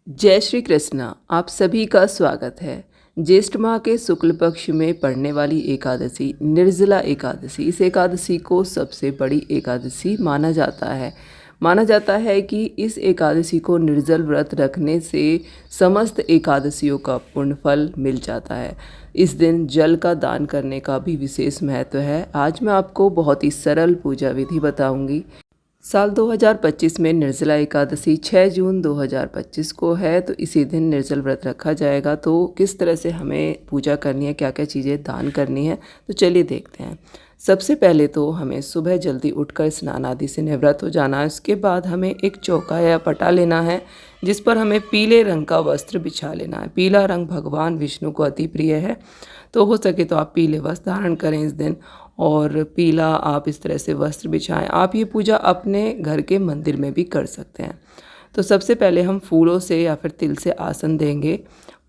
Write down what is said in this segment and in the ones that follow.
जय श्री कृष्णा। आप सभी का स्वागत है। ज्येष्ठ माह के शुक्ल पक्ष में पड़ने वाली एकादशी निर्जला एकादशी, इस एकादशी को सबसे बड़ी एकादशी माना जाता है। माना जाता है कि इस एकादशी को निर्जल व्रत रखने से समस्त एकादशियों का पुण्य फल मिल जाता है। इस दिन जल का दान करने का भी विशेष महत्व है। आज मैं आपको बहुत ही सरल पूजा विधि बताऊंगी। साल 2025 में निर्जला एकादशी 6 जून 2025 को है, तो इसी दिन निर्जल व्रत रखा जाएगा। तो किस तरह से हमें पूजा करनी है, क्या क्या चीज़ें दान करनी है, तो चलिए देखते हैं। सबसे पहले तो हमें सुबह जल्दी उठकर स्नान आदि से निवृत्त हो जाना है। उसके बाद हमें एक चौका या पटा लेना है, जिस पर हमें पीले रंग का वस्त्र बिछा लेना है। पीला रंग भगवान विष्णु को अति प्रिय है, तो हो सके तो आप पीले वस्त्र धारण करें इस दिन, और पीला आप इस तरह से वस्त्र बिछाएं। आप ये पूजा अपने घर के मंदिर में भी कर सकते हैं। तो सबसे पहले हम फूलों से या फिर तिल से आसन देंगे,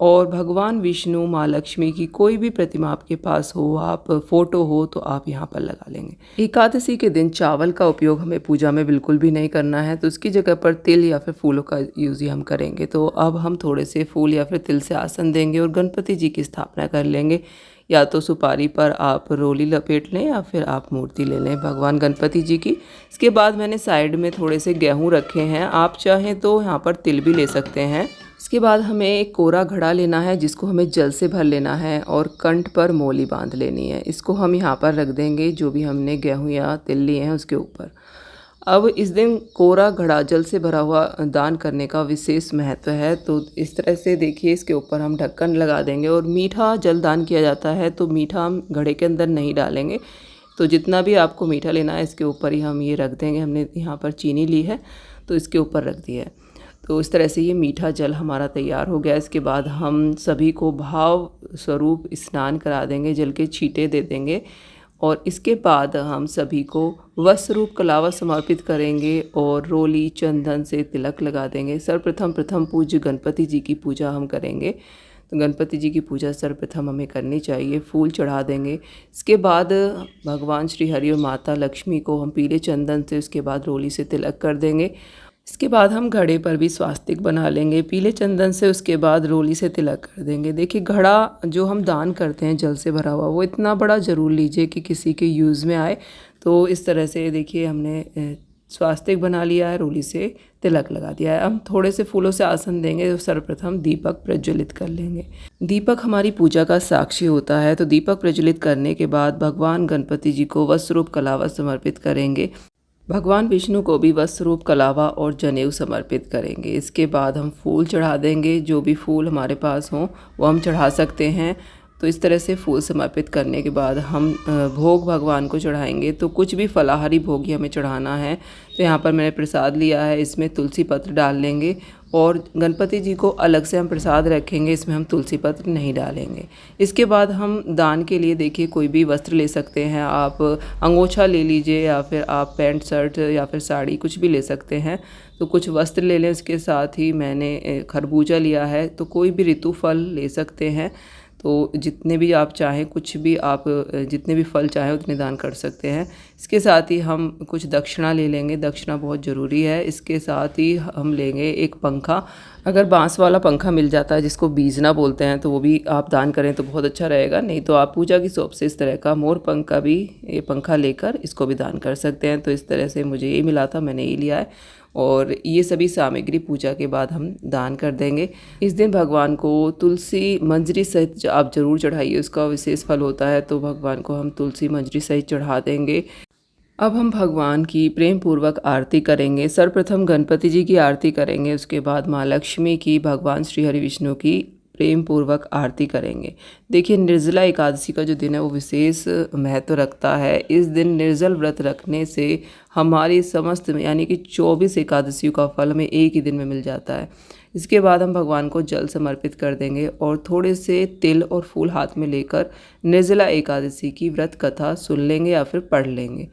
और भगवान विष्णु, माँ लक्ष्मी की कोई भी प्रतिमा आपके पास हो, आप फोटो हो, तो आप यहाँ पर लगा लेंगे। एकादशी के दिन चावल का उपयोग हमें पूजा में बिल्कुल भी नहीं करना है, तो उसकी जगह पर तिल या फिर फूलों का यूज़ ही हम करेंगे। तो अब हम थोड़े से फूल या फिर तिल से आसन देंगे और गणपति जी की स्थापना कर लेंगे। या तो सुपारी पर आप रोली लपेट लें या फिर आप मूर्ति ले लें भगवान गणपति जी की। इसके बाद मैंने साइड में थोड़े से गेहूँ रखे हैं, आप चाहें तो यहाँ पर तिल भी ले सकते हैं। इसके बाद हमें एक कोरा घड़ा लेना है, जिसको हमें जल से भर लेना है और कंठ पर मोली बांध लेनी है। इसको हम यहाँ पर रख देंगे, जो भी हमने गेहूँ या तिल लिए हैं उसके ऊपर। अब इस दिन कोरा घड़ा जल से भरा हुआ दान करने का विशेष महत्व है। तो इस तरह से देखिए, इसके ऊपर हम ढक्कन लगा देंगे, और मीठा जल दान किया जाता है, तो मीठा हम घड़े के अंदर नहीं डालेंगे। तो जितना भी आपको मीठा लेना है, इसके ऊपर ही हम ये रख देंगे। हमने यहाँ पर चीनी ली है, तो इसके ऊपर रख दिया है। तो इस तरह से ये मीठा जल हमारा तैयार हो गया। इसके बाद हम सभी को भाव स्वरूप स्नान करा देंगे, जल के छींटे दे देंगे, और इसके बाद हम सभी को वस्त्र रूप कलावा समर्पित करेंगे और रोली चंदन से तिलक लगा देंगे। सर्वप्रथम पूज्य गणपति जी की पूजा हम करेंगे। तो गणपति जी की पूजा सर्वप्रथम हमें करनी चाहिए। फूल चढ़ा देंगे। इसके बाद भगवान श्री हरि और माता लक्ष्मी को हम पीले चंदन से, उसके बाद रोली से तिलक कर देंगे। इसके बाद हम घड़े पर भी स्वास्तिक बना लेंगे पीले चंदन से, उसके बाद रोली से तिलक कर देंगे। देखिए, घड़ा जो हम दान करते हैं जल से भरा हुआ, वो इतना बड़ा ज़रूर लीजिए कि किसी के यूज़ में आए। तो इस तरह से देखिए, हमने स्वास्तिक बना लिया है, रोली से तिलक लगा दिया है। हम थोड़े से फूलों से आसन देंगे, तो सर्वप्रथम दीपक प्रज्वलित कर लेंगे। दीपक हमारी पूजा का साक्षी होता है। तो दीपक प्रज्वलित करने के बाद भगवान गणपति जी को वस्त्र रूप कलावा समर्पित करेंगे। भगवान विष्णु को भी वस्त्र रूप कलावा और जनेऊ समर्पित करेंगे। इसके बाद हम फूल चढ़ा देंगे। जो भी फूल हमारे पास हों वो हम चढ़ा सकते हैं। तो इस तरह से फूल समर्पित करने के बाद हम भोग भगवान को चढ़ाएंगे। तो कुछ भी फलाहारी भोग ही हमें चढ़ाना है। तो यहाँ पर मैंने प्रसाद लिया है, इसमें तुलसी पत्र डाल लेंगे, और गणपति जी को अलग से हम प्रसाद रखेंगे, इसमें हम तुलसी पत्र नहीं डालेंगे। इसके बाद हम दान के लिए देखिए कोई भी वस्त्र ले सकते हैं। आप अंगोछा ले लीजिए, या फिर आप पैंट शर्ट या फिर साड़ी कुछ भी ले सकते हैं। तो कुछ वस्त्र ले लें। इसके साथ ही मैंने खरबूजा लिया है, तो कोई भी ऋतु फल ले सकते हैं। तो जितने भी आप चाहें, कुछ भी आप जितने भी फल चाहें उतने दान कर सकते हैं। इसके साथ ही हम कुछ दक्षिणा ले लेंगे, दक्षिणा बहुत ज़रूरी है। इसके साथ ही हम लेंगे एक पंखा। अगर बांस वाला पंखा मिल जाता है, जिसको बीजना बोलते हैं, तो वो भी आप दान करें तो बहुत अच्छा रहेगा। नहीं तो आप पूजा की शॉप से इस तरह का मोर पंख का भी ये पंखा लेकर इसको भी दान कर सकते हैं। तो इस तरह से मुझे ये मिला था, मैंने ये लिया है, और ये सभी सामग्री पूजा के बाद हम दान कर देंगे। इस दिन भगवान को तुलसी मंजरी सहित आप ज़रूर चढ़ाइए, उसका विशेष फल होता है। तो भगवान को हम तुलसी मंजरी सहित चढ़ा देंगे। अब हम भगवान की प्रेम पूर्वक आरती करेंगे। सर्वप्रथम गणपति जी की आरती करेंगे, उसके बाद माँ लक्ष्मी की, भगवान श्री हरि विष्णु की प्रेम पूर्वक आरती करेंगे। देखिए, निर्जला एकादशी का जो दिन है वो विशेष महत्व रखता है। इस दिन निर्जल व्रत रखने से हमारी समस्त यानी कि 24 एकादशियों का फल हमें एक ही दिन में मिल जाता है। इसके बाद हम भगवान को जल समर्पित कर देंगे, और थोड़े से तिल और फूल हाथ में लेकर निर्जला एकादशी की व्रत कथा सुन लेंगे या फिर पढ़ लेंगे।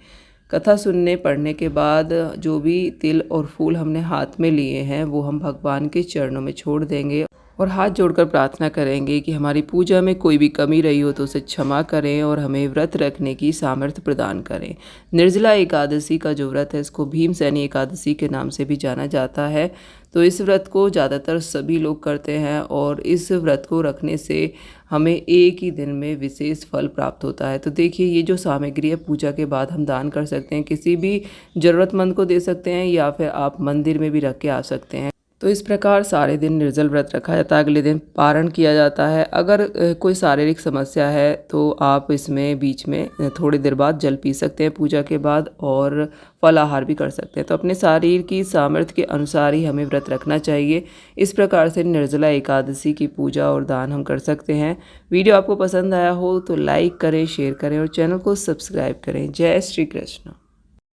कथा सुनने पढ़ने के बाद जो भी तिल और फूल हमने हाथ में लिए हैं वो हम भगवान के चरणों में छोड़ देंगे, और हाथ जोड़कर प्रार्थना करेंगे कि हमारी पूजा में कोई भी कमी रही हो तो उसे क्षमा करें और हमें व्रत रखने की सामर्थ्य प्रदान करें। निर्जला एकादशी का जो व्रत है इसको भीमसेनी एकादशी के नाम से भी जाना जाता है। तो इस व्रत को ज़्यादातर सभी लोग करते हैं और इस व्रत को रखने से हमें एक ही दिन में विशेष फल प्राप्त होता है। तो देखिए, ये जो सामग्री है पूजा के बाद हम दान कर सकते हैं, किसी भी ज़रूरतमंद को दे सकते हैं या फिर आप मंदिर में भी रख के आ सकते हैं। तो इस प्रकार सारे दिन निर्जल व्रत रखा जाता है, अगले दिन पारण किया जाता है। अगर कोई शारीरिक समस्या है तो आप इसमें बीच में थोड़ी देर बाद जल पी सकते हैं पूजा के बाद और फलाहार भी कर सकते हैं। तो अपने शरीर की सामर्थ्य के अनुसार ही हमें व्रत रखना चाहिए। इस प्रकार से निर्जला एकादशी की पूजा और दान हम कर सकते हैं। वीडियो आपको पसंद आया हो तो लाइक करें, शेयर करें और चैनल को सब्सक्राइब करें। जय श्री कृष्ण।